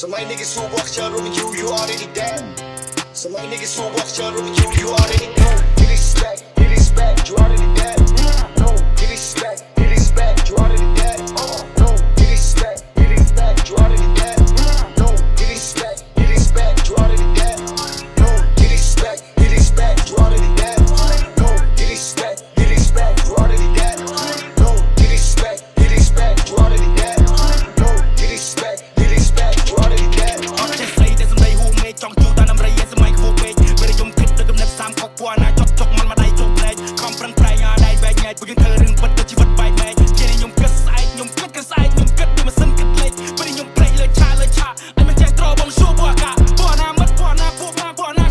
Somebody niggas who walk your room, you already dead. Somebody niggas who walk your room, you already know. Get respect, you already dead. No, get respect, you already dead. No, get respect, you already dead. No, get respect, you already dead. No, get respect, you already dead. No, get respect, you already dead. No, get respect, you already dead. No, get respect, you already dead. Just say there's some day who made Chong Chu down Ray as a mic who made. But you don't get the gun Sam Cock one. I chop man, my day to play. Come from Pray, I die bad night. We can turn in, but the chief by me. Getting your good side, your good side, your good to my son get late. But in your play, like child. I'm a jack throw on show walker. Bona,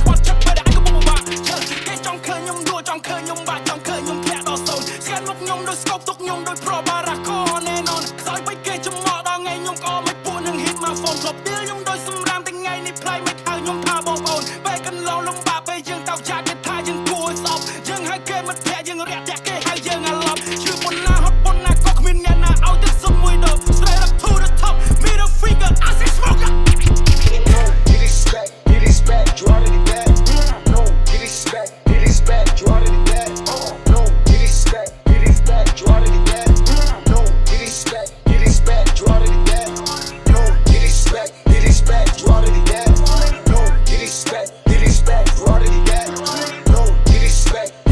what's check better? I can move back. Get Chong Kern, you do Chong Kern, you back, Chong Kern, you play all soul. Scan up, you do scope, took you do pro barak on and on. So I get your mother, and you call my phone and hit my phone. Club bill, you do some ram thing, I need play, make how you pop on. Back and low, long back, you don't jack it, tie, you go it up. Young high game, but yeah, you red jack, how young I love. You wanna hot, cock me, and I'll just some window. Straight up to the top, middle finger, I say smoker. Get respect, you already dead. No, get respect, you already dead. No, get respect, you already dead. No, get respect, you already dead. No, get respect, you already dead. No, get respect, you already dead. No, get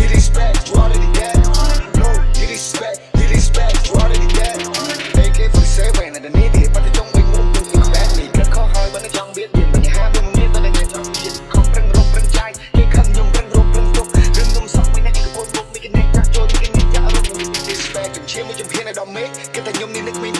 respect, you already dead. No, get respect, you already dead. AK-47 and the need it, but they don't make room to expand me. Cất khó hỏi vẫn chẳng biết điểm mình ham nhưng biết ta đang trong chuyện không răng rộp răng trai khi khăn nhung răng rộp răng rộp rừng nông sóng mấy nãy cái bột bột mấy cái này chắc trôi mấy cái này chắc rộp respect chim mấy chấm hiên này đom mết cái ta nhung đi nước mi